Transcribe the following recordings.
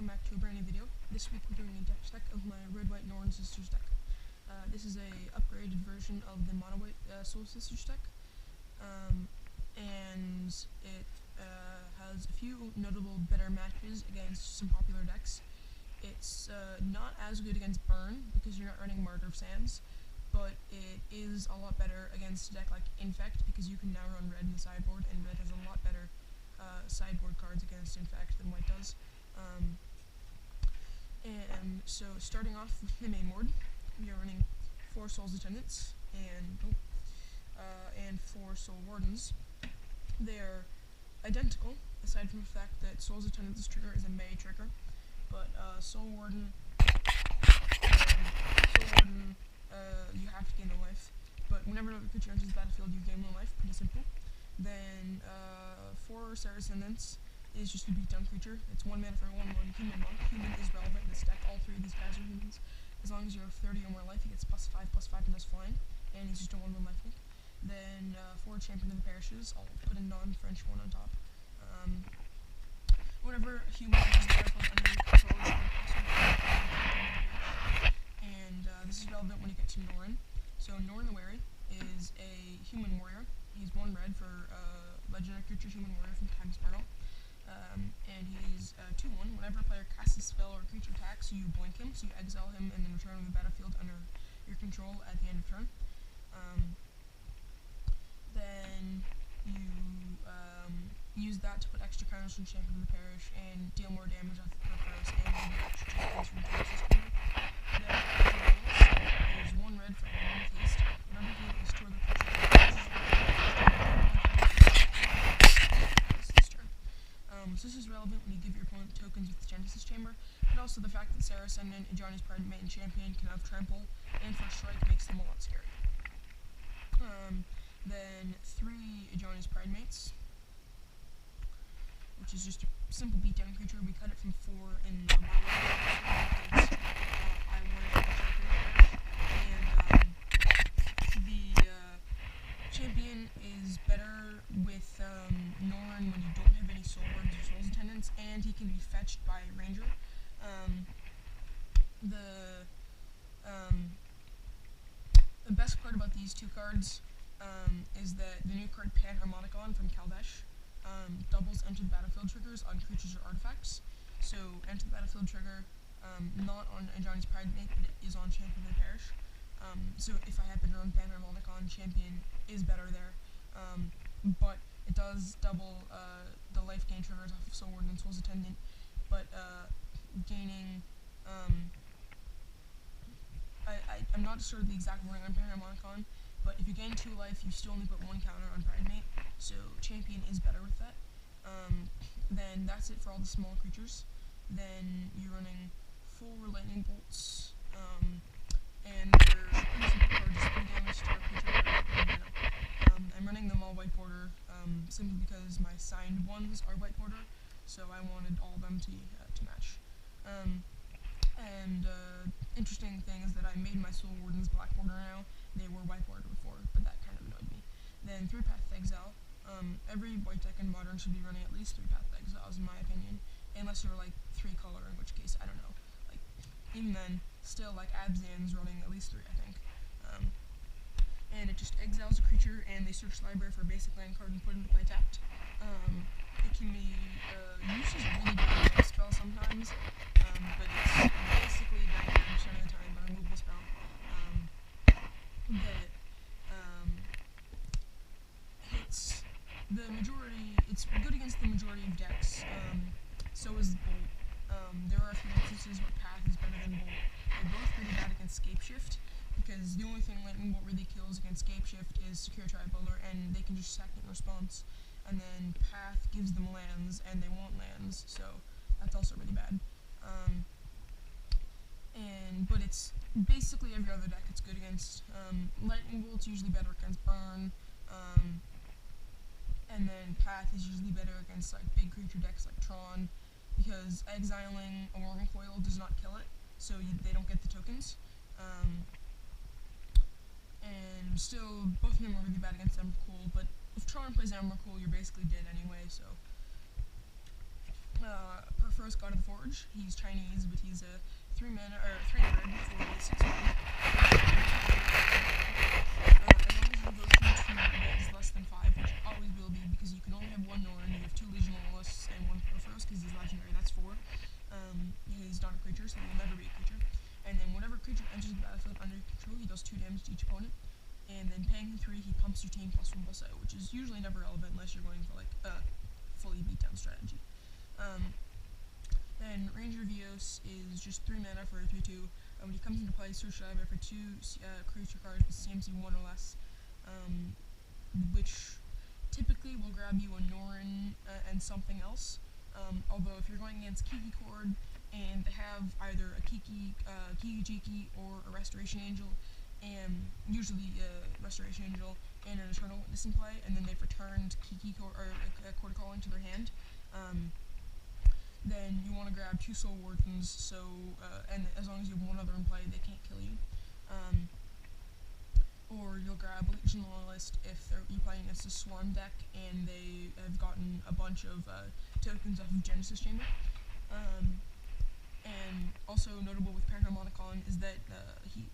welcome back to a brand new video. This week we're doing a deck check of my red-white Norin Sisters deck. This is a upgraded version of the mono-white Soul Sisters deck, and it has a few notable better matches against some popular decks. It's not as good against Burn because you're not running Martyr of Sands, but it is a lot better against a deck like Infect because you can now run red in the sideboard, and red has a lot better sideboard cards against Infect than white does. And so starting off with the main board, we are running 4 Soul's Attendants and 4 Soul Wardens. They are identical, aside from the fact that Soul's Attendants trigger is a May trigger, but Soul Warden, you have to gain a life. But whenever another creature enters the battlefield, you gain 1 life. Pretty simple. Then 4 Sarah's Ascendants is just a beatdown creature. It's 1 mana for 1/1 human monk. Human is relevant in this deck. All 3 of these guys are humans. As long as you have 30 or more life, he gets +5/+5 and does flying, and he's just a 1/1 lifelink. Then 4 Champion of the Parishes. I'll put a non-French one on top. Whenever a human enters the battlefield under your control, you can also and this is relevant when you get to Norin. So Norin the Wary is a human warrior. He's 1 red for legendary creature human warrior from Time's Portal. And he's 2/1. Whenever a player casts a spell or a creature attacks, you blink him, so you exile him and then return him to the battlefield under your control at the end of turn. Then you use that to put extra counters on Champion of the Parish and deal more damage off the peripherals and maybe extra tokens from Genesis Corner. Then is 1 red for 1 with haste. Whenever you restore the creature so this is relevant when you give your opponent tokens with the Genesis Chamber, but also the fact that Sarah Ascendant, Ajani's Pride Mate, and Champion can have Trample, and First Strike makes them a lot scary. Then 3 Ajani's Pride Mates, which is just a simple beatdown creature. We cut it from 4 in my I wanted to and the Champion is better with Norin when you don't have any Soul Words or Soul's Attendants, and he can be fetched by Ranger. The best part about these 2 cards is that the new card Panharmonicon from Kaldesh doubles Enter the Battlefield triggers on creatures or artifacts. So Enter the Battlefield trigger, not on Ajani's Pride Mate, but it is on Champion of the Parish. So if I happen to run Panharmonicon, Champion is better there, but it does double the life gain triggers off of Soul Warden and Soul's Attendant, but gaining, I'm not sure of the exact wording on Panharmonicon, but if you gain 2 life, you still only put 1 counter on Pride Mate, so Champion is better with that. Then that's it for all the small creatures. Then you're running 4 Lightning Bolts, and they're pretty simple cards, just 3 damage to a creature. I'm running them all white border, simply because my signed ones are white border, so I wanted all of them to match. Interesting thing is that I made my Soul Wardens black border now. They were white border before, but that kind of annoyed me. Then 3 Path to Exile. Every white deck in Modern should be running at least 3 Path to Exiles, in my opinion, unless you're like 3 color, in which case, I don't know. Like, even then, still, like, Abzan's running at least 3, I think. And it just exiles a creature, and they search the library for a basic land card and put it into play tapped. It can be used as a really good spell sometimes, but it's basically 99% of the time a removable spell that hits the majority. It's good against the majority of decks. So is Bolt. There are a few instances where Path is better than Bolt. They're both pretty bad against Scapeshift, because the only thing Lightning Bolt really kills against Scapeshift is Secure Tribuller, and they can just sack it in response. And then Path gives them lands, and they want lands, so that's also really bad. But it's basically every other deck it's good against. Lightning Bolt's usually better against Burn, and then Path is usually better against like big creature decks like Tron, because exiling a Worm Coil does not kill it, so they don't get the tokens. And still, both of them are really bad against Emrakul, but if Tron plays Emrakul, you're basically dead anyway, so Perforos God of the Forge. He's Chinese, but he's a 3 mana or 3 red for 6 mana. As long as you go through 2 that is less than 5, which always will be because you can only have 1 norin, you have 2 legionalists and 1 Perforos because he's legendary. That's 4. He's not a creature, so he will never be a creature. And then whenever creature enters the battlefield under your control, he does 2 damage to each opponent. And then paying 3, he pumps your team +1/+0, which is usually never relevant unless you're going for like a fully beatdown strategy. Then Ranger Vios is just 3 mana for a 3/2. When he comes into play, search library for 2 creature cards with CMC 1 or less, which typically will grab you a norin and something else. Although if you're going against Kiki Cord and they have either a Kiki Jiki or a Restoration Angel, and usually a Restoration Angel and an Eternal Witness in play, and then they've returned Kiki or Quarter Call into their hand, then you want to grab 2 Soul Wardens, so, and as long as you have 1 other in play, they can't kill you. Or you'll grab Legion Loyalist if you're playing against a Swarm deck and they have gotten a bunch of tokens off of Genesis Chamber. And also notable with Paraharmonicon is that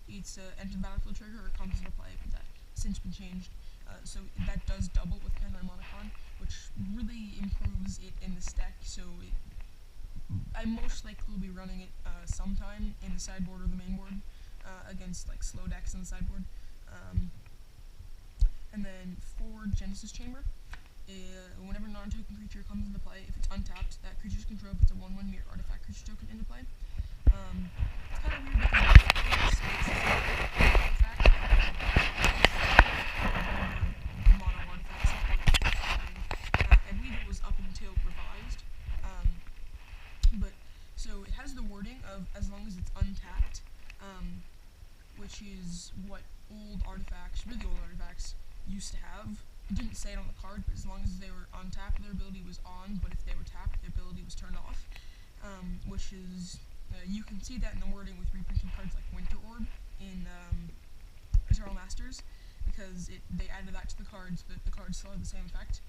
it's an enter battlefield trigger or comes into play, but that's since been changed. So that does double with Paraharmonicon, which really improves it in this deck, so I most likely will be running it sometime in the sideboard or the main board against like slow decks in the sideboard. And then for Genesis Chamber, whenever a non-token creature comes into play, if it's untapped, that creature's control puts a 1/1 mirror artifact creature token into play. It's kind of weird because mono artifacts. I believe it was up until revised. But so it has the wording of as long as it's untapped, which is what old artifacts, really old artifacts, used to have. It didn't say it on the card, but as long as they were untapped, their ability was on, but if they were tapped, their ability was turned off. Which is, you can see that in the wording with reprinted cards like Winter Orb in Eternal Masters, because they added that to the cards, but the cards still have the same effect.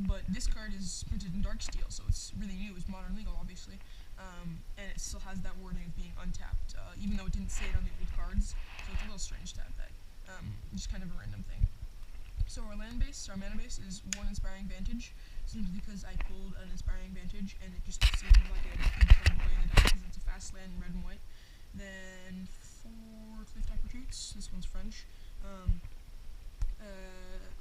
But this card is printed in Darksteel, so it's really new, it's modern legal, obviously, and it still has that wording of being untapped, even though it didn't say it on the old cards, so it's a little strange to have that. Just kind of a random thing. So our mana base is 1 Inspiring Vantage, simply because I pulled an Inspiring Vantage, and it just seemed like a good card to play in the deck, because it's a fast land in red and white. Then 4 Cliff-type Retreats, this one's French.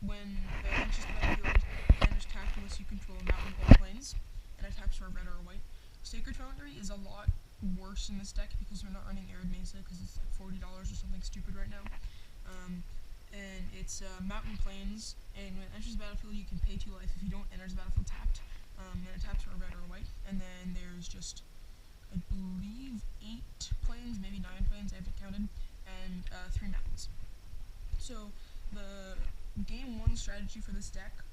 When it's just battlefield, and it's tapped unless you control a mountain or plains, and it taps for a red or a white. Sacred Foundry is a lot worse in this deck because we're not running Arid Mesa because it's like $40 or something stupid right now. And it's mountain plains, and when it enters the battlefield, you can pay 2 life if you don't enter the battlefield tapped, and it taps for a red or a white. And then there's just, I believe, 8 plains, maybe 9 plains, I haven't counted, and 3 mountains. So the game 1 strategy for this deck,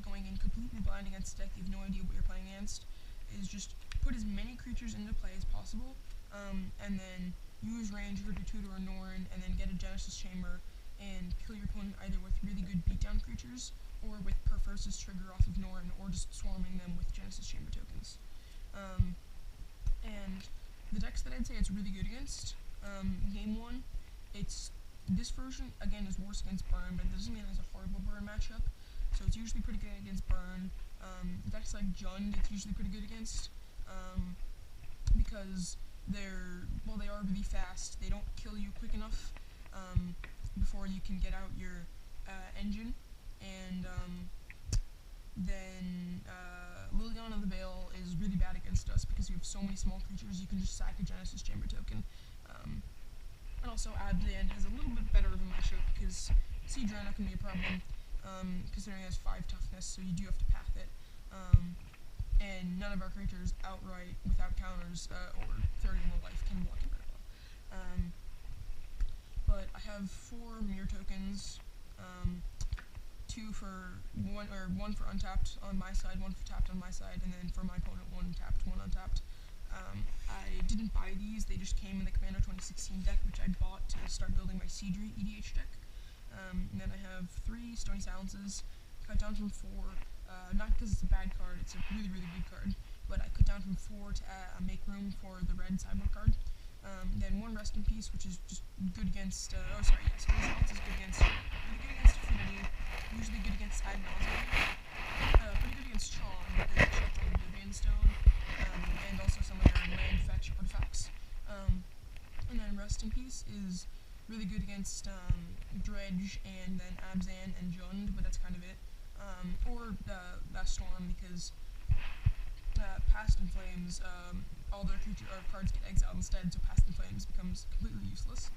going in completely blind against a deck you have no idea what you're playing against, is just put as many creatures into play as possible, and then use Ranger to tutor a Norin, and then get a Genesis Chamber, and kill your opponent either with really good beatdown creatures, or with Perforos' trigger off of Norin, or just swarming them with Genesis Chamber tokens. And the decks that I'd say it's really good against, game 1, this version, again, is worse against Burn, but it doesn't mean it has a horrible Burn matchup, so it's usually pretty good against Burn. Decks like Jund, it's usually pretty good against, because they are really fast, they don't kill you quick enough, before you can get out your engine, and then Liliana the Veil is really bad against us because we have so many small creatures. You can just sack a Genesis Chamber token, and also Abzan has a little bit better of a matchup because Seedrunner can be a problem, considering it has 5 toughness, so you do have to path it, and none of our creatures outright without counters or 30 more life can block it very well. But I have 4 mirror tokens, 1 for untapped on my side, 1 for tapped on my side, and then for my opponent 1 tapped, 1 untapped. I didn't buy these, they just came in the Commander 2016 deck, which I bought to start building my Seedry EDH deck. And then I have 3 Stony Silences, cut down from 4, not because it's a bad card, it's a really, really good card. but I cut down from 4 to make room for the red sideboard card. Then 1 Rest in Peace, which is just good against, so Results is good against, really good against Affinity, usually good against Ad Nauseam, pretty good against Tron, because it shuts on Oblivion Stone, and also some of their land fetch artifacts. And then Rest in Peace is really good against Dredge, and then Abzan and Jund, but that's kind of it. Or Storm, because Past in Flames, all their cards get exiled instead, so Past in Flames becomes completely useless.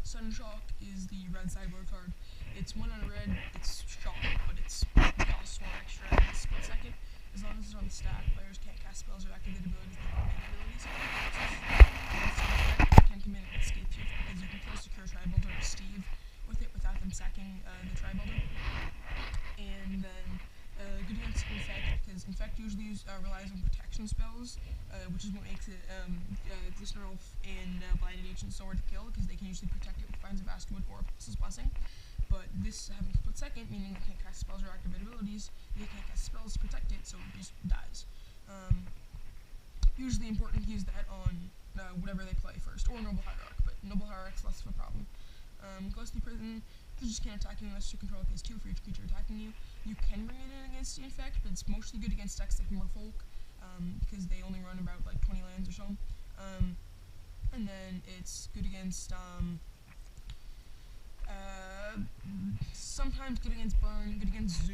Sunshock is the red sideboard card. It's 1 on red, it's shock, but it's costs 1 extra in a split second. As long as it's on the stack, players can't cast spells or activate abilities that have mana abilities. So can commit an escape shift because you can kill Secure Tribuilder or Steve with it without them sacking the Tribuilder. And then good against Infect, because Infect usually relies on protection spells, which is what makes it Glistener Elf and Blinded Agent so hard to kill, because they can usually protect it with Finds of Astwood or Pulse's Blessing. But this having split second, meaning they can't cast spells or activate abilities, they can't cast spells to protect it, so it just dies. Usually important to use that on whatever they play first, or Noble Hierarch, but Noble Hierarch's less of a problem. Ghostly Prison, they just can't attack you unless you control phase 2 for each creature attacking you. You can bring it in against the Infect, but it's mostly good against decks like Merfolk, because they only run about like 20 lands or so. And then it's good against sometimes good against Burn, good against Zoo.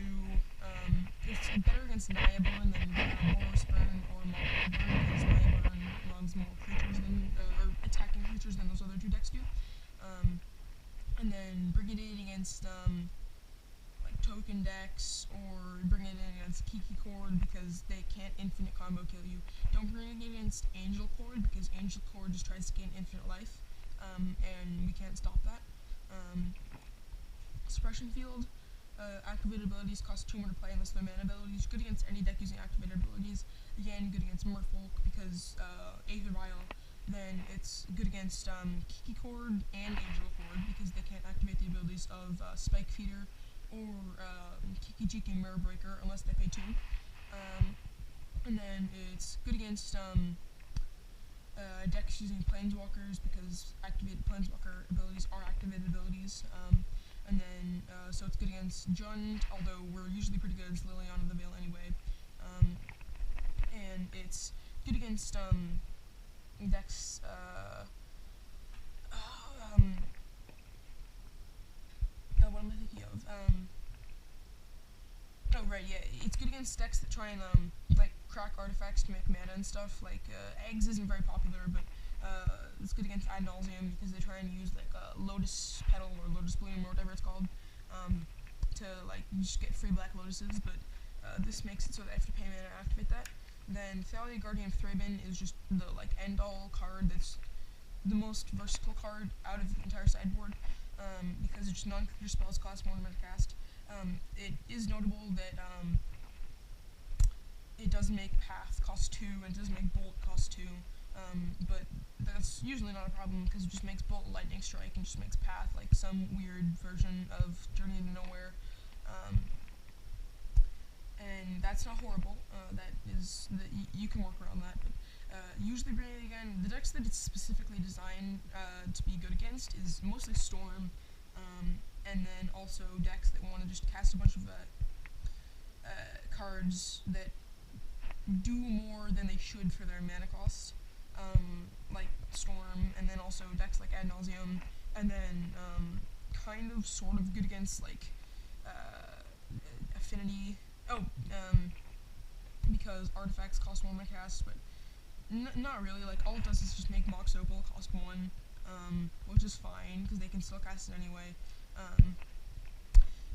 It's better against Naya Burn than Boros Burn or Maul Burn, because Naya Burn runs more creatures than, or attacking creatures than those other 2 decks do. And then bring it in against, like token decks, or bring it in against Kiki Cord, because they can't infinite combo kill you. Don't bring it against Angel Cord, because Angel Cord just tries to gain infinite life, and we can't stop that. Suppression Field, activated abilities cost 2 more to play unless they're mana abilities. Good against any deck using activated abilities. Again, good against Merfolk, because Aether Vial. Then it's good against Kiki Cord and Angel Cord, because they can't activate the abilities of Spike Feeder or Kiki Jiki Mirror Breaker unless they pay 2. And then it's good against decks using Planeswalkers, because activated Planeswalker abilities are activated abilities. And then, so it's good against Jund, although we're usually pretty good against Liliana of the Veil anyway. And it's good against decks, what am I thinking of? Oh right, yeah, it's good against decks that try and like crack artifacts to make mana and stuff. Like Eggs isn't very popular, but it's good against Ad Nauseam, because they try and use like Lotus Petal or Lotus Bloom or whatever it's called, to like just get free black lotuses. But this makes it so that I have to pay mana to activate that. Then Thalia, Guardian of Thraben is just the like end-all card that's the most versatile card out of the entire sideboard, because it's non-creature spells cost more mana to cast. It is notable that it does make Path cost 2, and it does make Bolt cost 2, but that's usually not a problem, because it just makes Bolt Lightning Strike and just makes Path like some weird version of Journey to Nowhere. And that's not horrible. You can work around that. But usually, again, the decks that it's specifically designed to be good against is mostly Storm, and then also decks that want to just cast a bunch of cards that do more than they should for their mana cost, like Storm, and then also decks like Ad Nauseam, and then kind of sort of good against like Affinity. Because artifacts cost 1 to cast, but not really. Like, all it does is just make Mox Opal cost 1, which is fine, because they can still cast it anyway.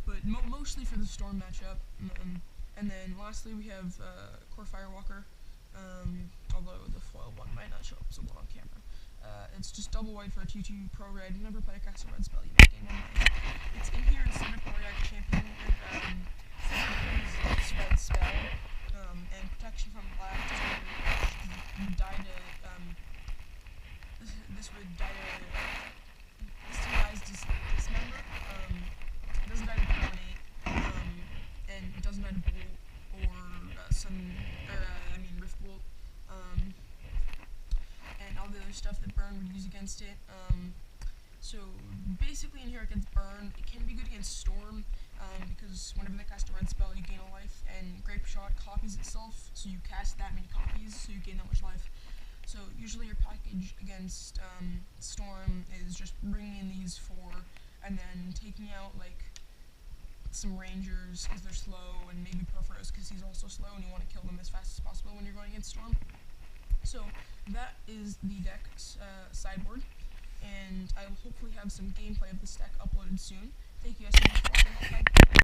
But mostly for the Storm matchup. And then lastly we have Core Firewalker, although the foil one might not show up so well on camera. It's just double white for a 2/2 pro red. Never play a cast a red spell, you make gain 1 life. It's in here instead of Boreac Champion, red spell, and protection from black would die to, this dies Dismember, it doesn't die to Dominate, and it doesn't die to Bolt, or Rift Bolt, and all the other stuff that Burn would use against it. So basically in here it gets Burn. It can be good against Storm, because whenever they cast a red spell you gain a life, and Grape Shot copies itself, so you cast that many copies, so you gain that much life. So usually your package against Storm is just bringing in these 4, and then taking out like some Rangers because they're slow, and maybe Perforos because he's also slow and you want to kill them as fast as possible when you're going against Storm. So that is the deck's sideboard, and I will hopefully have some gameplay of this deck uploaded soon. Thank you guys so much for watching. Bye.